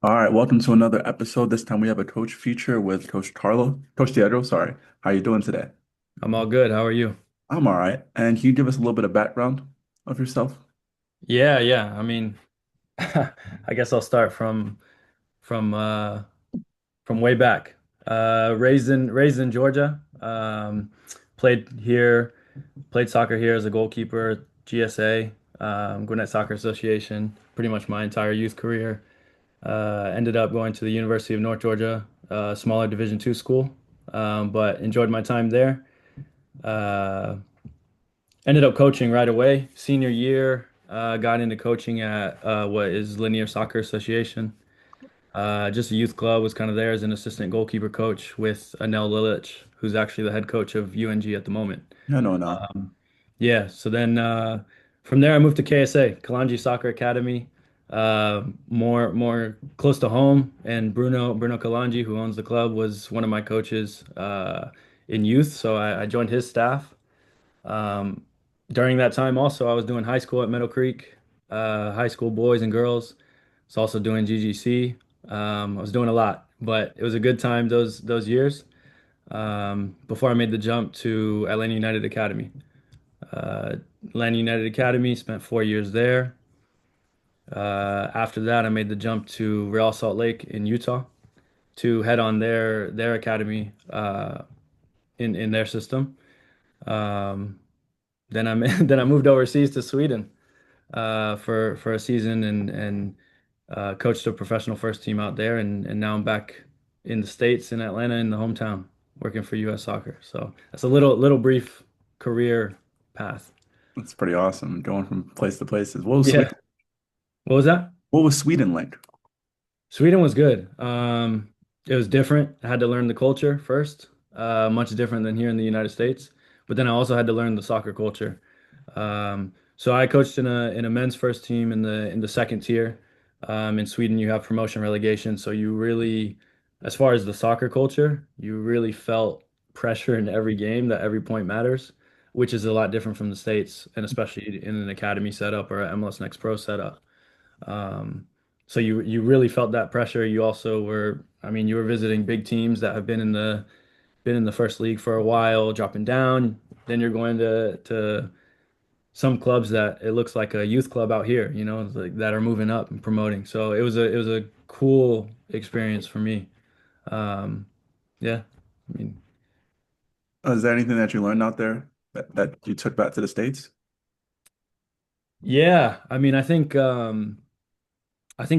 All right, welcome to another episode. This time we have a coach feature with Coach Diego, sorry. How you doing today? I'm all good. How are you? I'm all right. And can you give us a little bit of background of yourself? Yeah. I guess I'll start from uh from way back. Raised in Georgia. Played here, played soccer here as a goalkeeper, GSA, Gwinnett Soccer Association, pretty much my entire youth career. Ended up going to the University of North Georgia, smaller Division two school, but enjoyed my time there. Uh, Ended up coaching right away. Senior year, got into coaching at what is Linear Soccer Association. Just a youth club, was kind of there as an assistant goalkeeper coach with Anel Lilich, who's actually the head coach of UNG at the moment. Yeah, no, no. Yeah, so then from there I moved to KSA, Kalanji Soccer Academy, more close to home. And Bruno Kalanji, who owns the club, was one of my coaches in youth, so I joined his staff. Um, During that time, also, I was doing high school at Meadow Creek, high school boys and girls. I was also doing GGC. I was doing a lot, but it was a good time those years before I made the jump to Atlanta United Academy. Uh, Atlanta United Academy, spent 4 years there. After that, I made the jump to Real Salt Lake in Utah to head on their academy in their system. Um, then I moved overseas to Sweden for a season and coached a professional first team out there, and now I'm back in the States in Atlanta in the hometown working for US Soccer. So that's a little brief career path. That's pretty awesome. Going from place to places. Yeah. What was that? What was Sweden like? Sweden was good. It was different. I had to learn the culture first, much different than here in the United States. But then I also had to learn the soccer culture. So I coached in a men's first team in the second tier. In Sweden, you have promotion relegation, so you really, as far as the soccer culture, you really felt pressure in every game that every point matters, which is a lot different from the States, and especially in an academy setup or a MLS Next Pro setup. Um, so you really felt that pressure. You also were, I mean, you were visiting big teams that have been in the first league for a while, dropping down. Then you're going to some clubs that it looks like a youth club out here, it's like that are moving up and promoting. So it was a cool experience for me. Um, yeah, I mean, Is there anything that you learned out there that you took back to the States? yeah, I mean, I think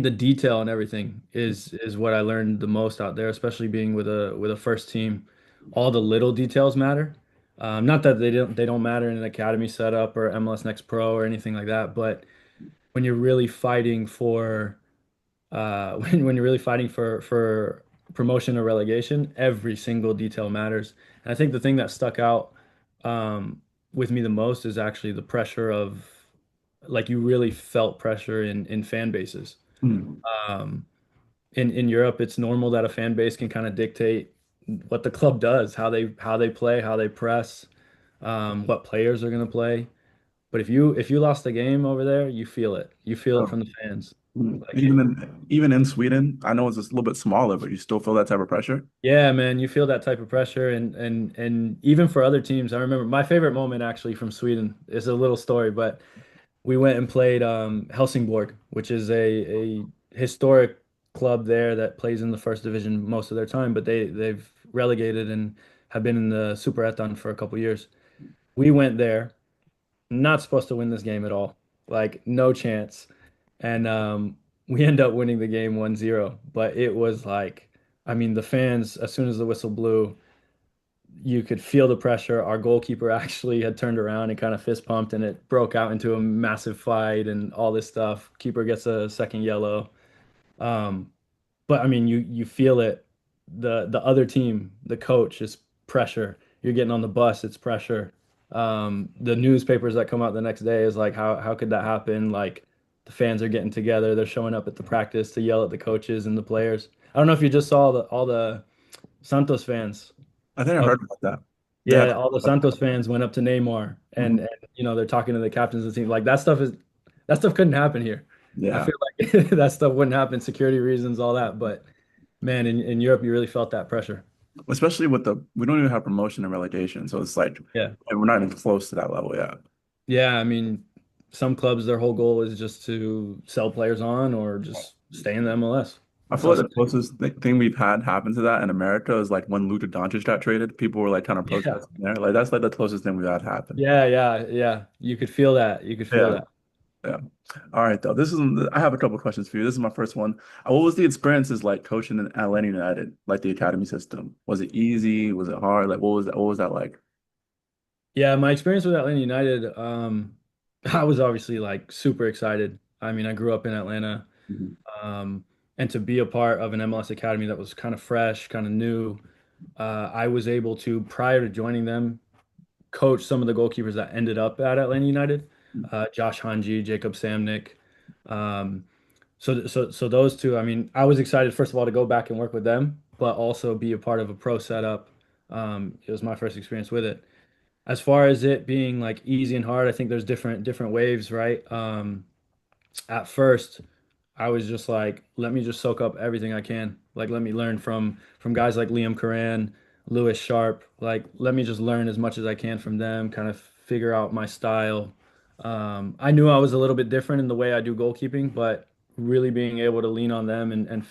the detail and everything is what I learned the most out there, especially being with a first team. All the little details matter. Not that they don't matter in an academy setup or MLS Next Pro or anything like that, but when you're really fighting for when you're really fighting for promotion or relegation, every single detail matters. And I think the thing that stuck out um, with me the most is actually the pressure of, like, you really felt pressure in fan bases. Hmm. Um, in Europe, it's normal that a fan base can kind of dictate what the club does, how they play, how they press, what players are going to play. But if you lost the game over there, you feel it. You feel it Oh, from the fans. Like, even in Sweden, I know it's just a little bit smaller, but you still feel that type of pressure. yeah, man, you feel that type of pressure, and even for other teams. I remember my favorite moment actually from Sweden is a little story, but we went and played Helsingborg, which is a historic club there that plays in the first division most of their time, but they've relegated and have been in the Superettan for a couple years. We went there, not supposed to win this game at all, like no chance, and we end up winning the game 1-0. But it was like, I mean, the fans, as soon as the whistle blew, you could feel the pressure. Our goalkeeper actually had turned around and kind of fist pumped, and it broke out into a massive fight and all this stuff. Keeper gets a second yellow. Um, but I mean, you feel it. The other team, the coach, is pressure. You're getting on the bus, it's pressure. The newspapers that come out the next day is like, how could that happen? Like, the fans are getting together, they're showing up at the practice to yell at the coaches and the players. I don't know if you just saw all the Santos fans. I think I Of heard about that. They Yeah, had, all the Santos fans went up to Neymar, and they're talking to the captains of the team. Like, that stuff couldn't happen here. I Yeah. feel like that stuff wouldn't happen, security reasons, all that. But man, in Europe, you really felt that pressure. Especially with we don't even have promotion and relegation. So it's like, Yeah. and we're not even close to that level yet. Yeah, I mean, some clubs, their whole goal is just to sell players on or just stay in the MLS. I That's feel how like the simple. closest thing we've had happen to that in America is like when Luka Doncic got traded, people were like kind of Yeah. protesting there. Like that's like the closest thing we've had happen. Yeah, yeah, yeah. You could feel that. You could feel Yeah. that. Yeah. All right, though. I have a couple of questions for you. This is my first one. What was the experiences like coaching in Atlanta United, like the academy system? Was it easy? Was it hard? Like what was that like? Yeah, my experience with Atlanta United, I was obviously like super excited. I mean, I grew up in Atlanta, Mhm. um, and to be a part of an MLS academy that was kind of fresh, kind of new, I was able to, prior to joining them, coach some of the goalkeepers that ended up at Atlanta United, Josh Hanji, Jacob Samnick. Um, so those two, I mean, I was excited first of all to go back and work with them, but also be a part of a pro setup. It was my first experience with it. As far as it being like easy and hard, I think there's different waves, right? At first, I was just like, let me just soak up everything I can. Like, let me learn from guys like Liam Coran, Lewis Sharp. Like, let me just learn as much as I can from them, kind of figure out my style. I knew I was a little bit different in the way I do goalkeeping, but really being able to lean on them and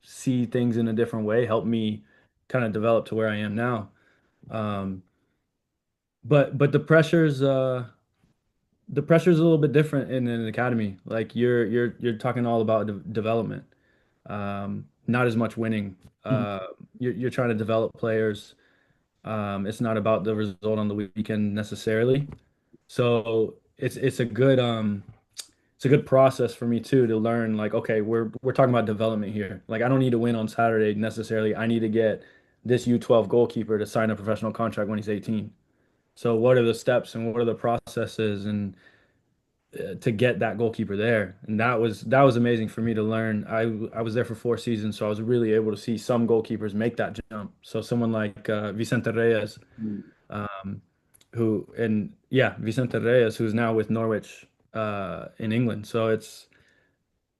see things in a different way helped me kind of develop to where I am now. Um, but the pressure's a little bit different in an academy. Like you're talking all about development, not as much winning. Mhm. You're trying to develop players. It's not about the result on the weekend necessarily. So it's a good process for me too to learn like okay we're talking about development here. Like I don't need to win on Saturday necessarily. I need to get this U12 goalkeeper to sign a professional contract when he's 18. So what are the steps and what are the processes and to get that goalkeeper there. And that was amazing for me to learn. I was there for 4 seasons, so I was really able to see some goalkeepers make that jump. So someone like Vicente Reyes, um, who and yeah, Vicente Reyes, who's now with Norwich in England. So it's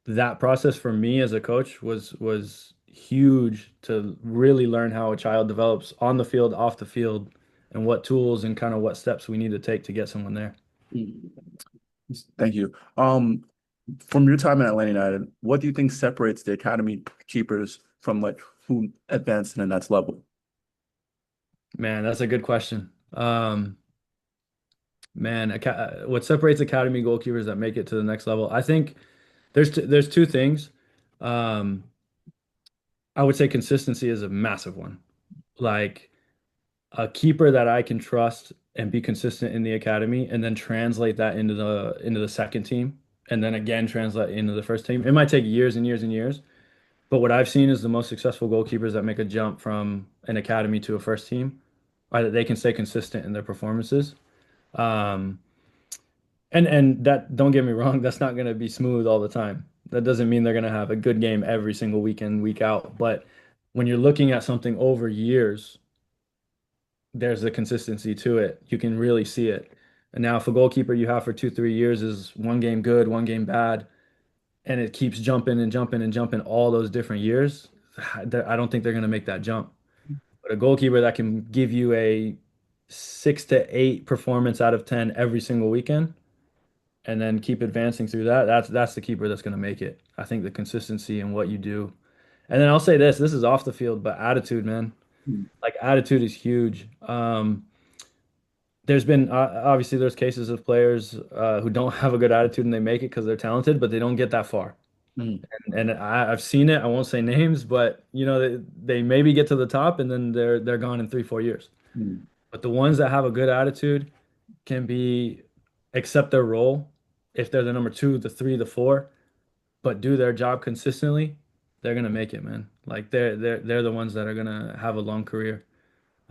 that process for me as a coach was huge to really learn how a child develops on the field, off the field, and what tools and kind of what steps we need to take to get someone there. Thank you. From your time at Atlanta United, what do you think separates the academy keepers from like who advanced to the next level? Man, that's a good question. Man, what separates academy goalkeepers that make it to the next level? I think there's two things. Um, I would say consistency is a massive one. Like a keeper that I can trust and be consistent in the academy, and then translate that into the second team, and then again translate into the first team. It might take years and years and years, but what I've seen is the most successful goalkeepers that make a jump from an academy to a first team are that they can stay consistent in their performances. Um, and that don't get me wrong, that's not going to be smooth all the time. That doesn't mean they're going to have a good game every single weekend, week out. But when you're looking at something over years, there's a consistency to it. You can really see it. And now if a goalkeeper you have for 2, 3 years is one game good, one game bad, and it keeps jumping and jumping and jumping all those different years, I don't think they're going to make that jump. But a goalkeeper that can give you a 6 to 8 performance out of 10 every single weekend, and then keep advancing through that, that's the keeper that's going to make it. I think the consistency in what you do. And then I'll say this is off the field, but attitude, man. Like attitude is huge. There's been obviously there's cases of players who don't have a good attitude and they make it because they're talented, but they don't get that far. Mm, And I've seen it. I won't say names, but they maybe get to the top and then they're gone in 3, 4 years. mm, But the ones that have a good attitude can be accept their role if they're the number two, the three, the four, but do their job consistently, they're gonna make it, man. Like they're the ones that are gonna have a long career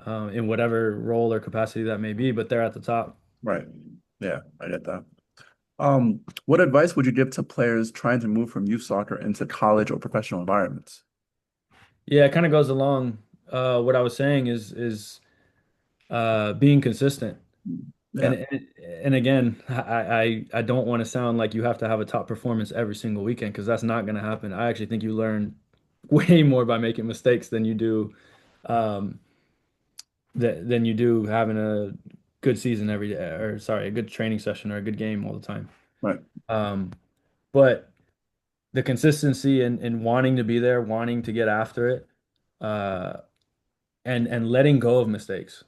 in whatever role or capacity that may be, but they're at the top. right. Yeah, I get that. What advice would you give to players trying to move from youth soccer into college or professional environments? Yeah, it kind of goes along. What I was saying is being consistent. And Yeah, and again, I don't want to sound like you have to have a top performance every single weekend because that's not going to happen. I actually think you learn way more by making mistakes than you do um than you do having a good season every day, or sorry, a good training session or a good game all the time. right. Um, but the consistency and wanting to be there, wanting to get after it, uh, and letting go of mistakes.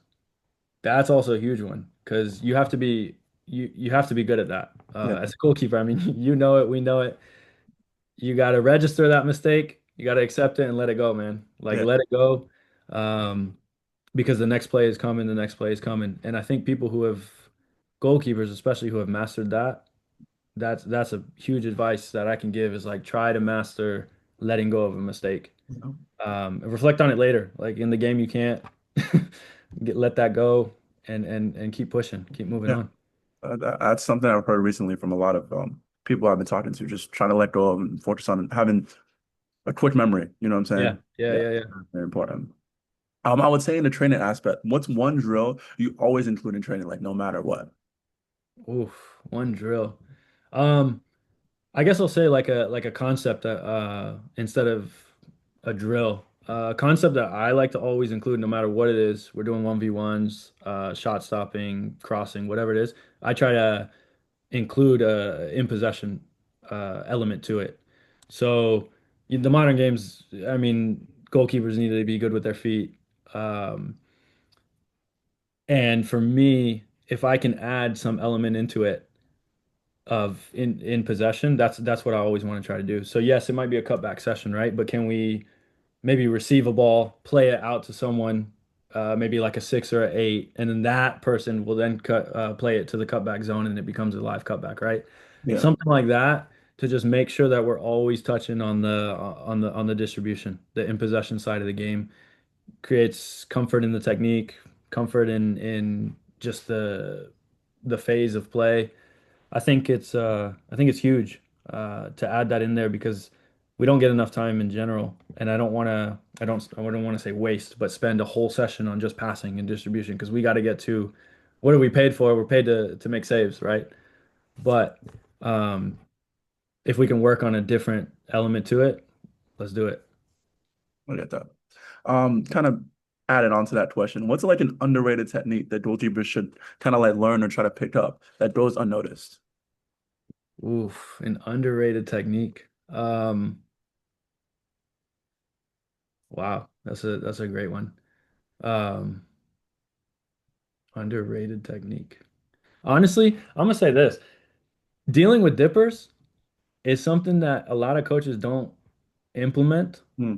That's also a huge one because you have to be good at that. Yeah, As a goalkeeper, I mean, you know it, we know it. You got to register that mistake. You got to accept it and let it go, man. Like yeah, let it go, um, because the next play is coming. The next play is coming, and I think people who have goalkeepers, especially who have mastered that, that's a huge advice that I can give is like try to master letting go of a mistake. you know, And reflect on it later. Like in the game, you can't let that go and keep pushing, keep moving yeah. on. That's something I've heard recently from a lot of people I've been talking to, just trying to let go of and focus on having a quick memory. You know what I'm Yeah, saying? yeah, Yeah, yeah, yeah. very important. I would say in the training aspect, what's one drill you always include in training, like no matter what? Oof, one drill. Um, I guess I'll say like a concept that instead of a drill. A concept that I like to always include no matter what it is. We're doing 1v1s, shot stopping, crossing, whatever it is. I try to include a in possession element to it. So in the modern games, I mean, goalkeepers need to be good with their feet. Um, and for me, if I can add some element into it of in possession, that's what I always want to try to do. So yes, it might be a cutback session, right? But can we maybe receive a ball, play it out to someone, maybe like a six or an eight, and then that person will then play it to the cutback zone, and it becomes a live cutback, right? Yeah, Something like that to just make sure that we're always touching on the distribution, the in possession side of the game creates comfort in the technique, comfort in just the phase of play. I think it's huge to add that in there because we don't get enough time in general, and I don't want to say waste, but spend a whole session on just passing and distribution because we got to get to what are we paid for? We're paid to make saves, right? But um, if we can work on a different element to it, let's do it. I get that. Kind of added on to that question, what's like an underrated technique that goalkeepers should kind of like learn or try to pick up that goes unnoticed? Oof, an underrated technique. Wow, that's a great one. Um, Underrated technique. Honestly, I'm gonna say this. Dealing with dippers is something that a lot of coaches don't implement, Hmm.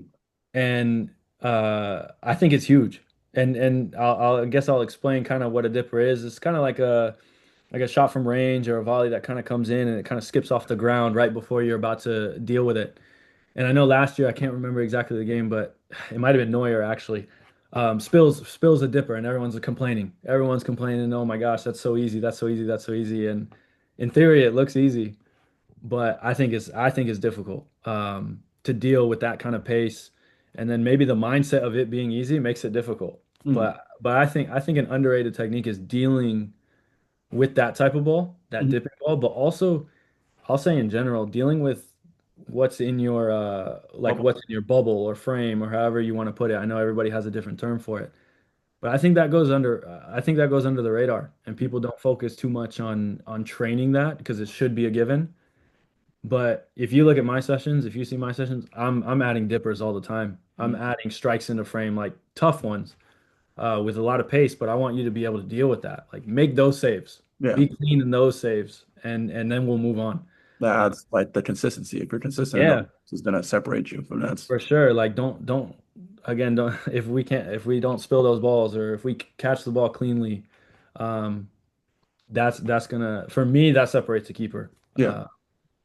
and I think it's huge. And I guess I'll explain kind of what a dipper is. It's kind of like a shot from range or a volley that kind of comes in and it kind of skips off the ground right before you're about to deal with it. And I know last year I can't remember exactly the game, but it might have been Neuer actually. Spills a dipper and everyone's complaining. Everyone's complaining, oh my gosh, that's so easy, that's so easy, that's so easy. And in theory it looks easy, but I think it's difficult to deal with that kind of pace. And then maybe the mindset of it being easy makes it difficult. Hmm. But I think an underrated technique is dealing with that type of ball, that Hmm. dipping ball, but also I'll say in general, dealing with what's in your like Bubble. what's in your bubble or frame or however you want to put it. I know everybody has a different term for it, but I think that goes under the radar and people don't focus too much on training that because it should be a given. But if you look at my sessions, if you see my sessions, I'm adding dippers all the time. I'm Hmm. adding strikes into frame like tough ones with a lot of pace, but I want you to be able to deal with that. Like make those saves. Yeah, Be clean in those saves and then we'll move on. that Uh, adds like the consistency. If you're consistent enough, yeah, it's gonna separate you from that. for sure. Like don't again don't if we don't spill those balls or if we catch the ball cleanly, um that's gonna for me that separates the keeper. Yeah.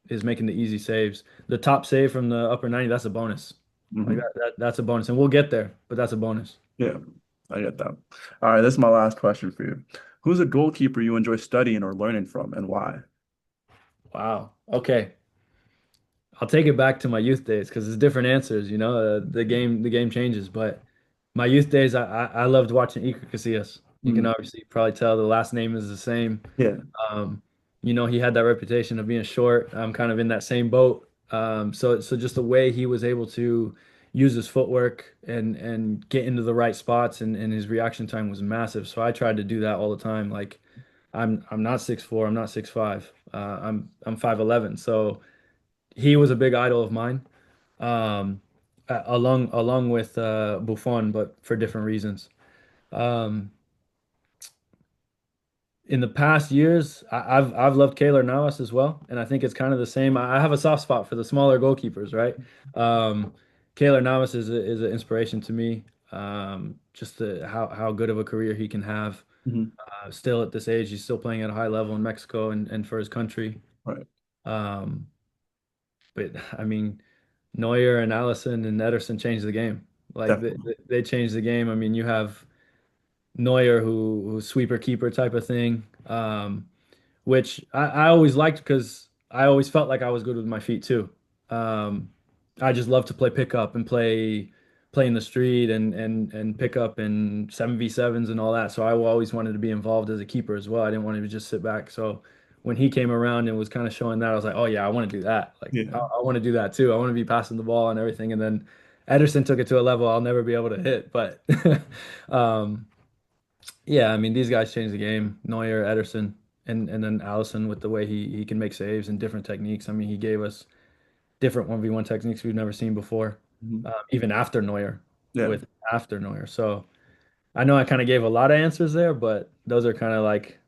Is making the easy saves. The top save from the upper 90, that's a bonus. Like Hmm. that's a bonus and we'll get there, but that's a bonus. Yeah, I get that. All right, this is my last question for you. Who's a goalkeeper you enjoy studying or learning from, and why? Wow. Okay. I'll take it back to my youth days because it's different answers, you know. The game changes, but my youth days I loved watching Iker Casillas. You can Mm. obviously probably tell the last name is the same. Yeah. Um, he had that reputation of being short. I'm kind of in that same boat. So just the way he was able to use his footwork and get into the right spots and his reaction time was massive. So I tried to do that all the time. Like I'm not 6'4", I'm not 6'5". I'm 5'11". So he was a big idol of mine. Along with Buffon, but for different reasons. Um, in the past years, I've loved Keylor Navas as well, and I think it's kind of the same. I have a soft spot for the smaller goalkeepers, right? Um, Keylor Navas is an inspiration to me. Just how good of a career he can have. Hmm. Still at this age, he's still playing at a high level in Mexico and for his country. Right. Um, but I mean, Neuer and Allison and Ederson changed the game. Like Definitely. they changed the game. I mean, you have Neuer who's sweeper keeper type of thing. Which I always liked because I always felt like I was good with my feet too. Um, I just love to play pickup and play in the street and pick up and 7v7s and all that. So I always wanted to be involved as a keeper as well. I didn't want to just sit back. So when he came around and was kind of showing that, I was like, oh yeah, I want to do that. Like Yeah. I want to do that too. I want to be passing the ball and everything. And then Ederson took it to a level I'll never be able to hit. But um, yeah, I mean, these guys changed the game. Neuer, Ederson, and then Allison with the way he can make saves and different techniques. I mean, he gave us different 1v1 techniques we've never seen before, Hmm. even after Neuer, Yeah. with after Neuer. So I know I kind of gave a lot of answers there, but those are kind of like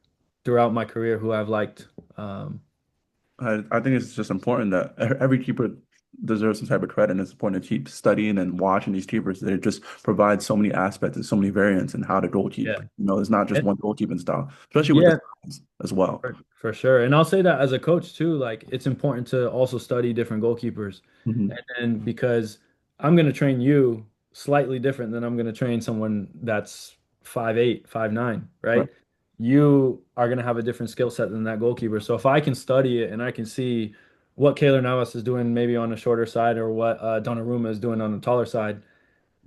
throughout my career who I've liked. I think it's just important that every keeper deserves some type of credit, and it's important to keep studying and watching these keepers. They just provide so many aspects and so many variants in how to goalkeep. Yeah. It's not just And- one goalkeeping style, especially with the Yeah, size as well. for sure. And I'll say that as a coach too, like it's important to also study different goalkeepers. Hmm. And because I'm going to train you slightly different than I'm going to train someone that's 5'8", 5'9", Right. right? You are going to have a different skill set than that goalkeeper. So if I can study it and I can see what Keylor Navas is doing maybe on the shorter side or what Donnarumma is doing on the taller side,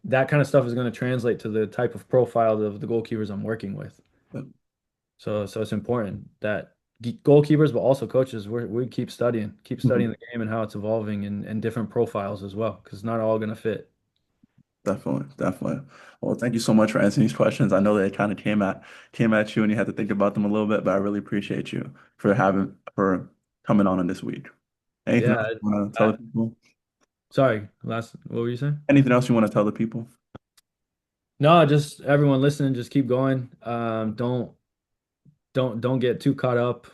that kind of stuff is going to translate to the type of profile of the goalkeepers I'm working with. Yep. So it's important that goalkeepers, but also coaches, we keep studying Mhm. the game and how it's evolving and different profiles as well, because it's not all going to fit. Definitely, definitely. Well, thank you so much for answering these questions. I know they kind of came at you and you had to think about them a little bit, but I really appreciate you for coming on this week. Anything Yeah. else you want to tell I, the people? sorry, what were you saying? Anything else you want to tell the people? No, just everyone listening, just keep going. Don't get too caught up.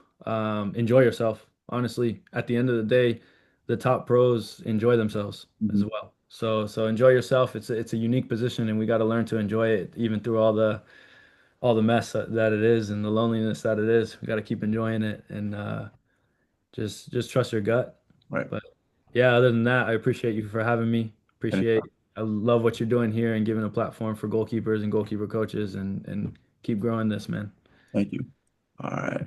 Enjoy yourself. Honestly, at the end of the day, the top pros enjoy themselves as Mhm. well. So enjoy yourself. It's a unique position, and we got to learn to enjoy it, even through all the mess that it is and the loneliness that it is. We got to keep enjoying it and just trust your gut. Right. But yeah, other than that, I appreciate you for having me. Appreciate. Anytime. I love what you're doing here and giving a platform for goalkeepers and goalkeeper coaches and keep growing this, man. Thank you. All right.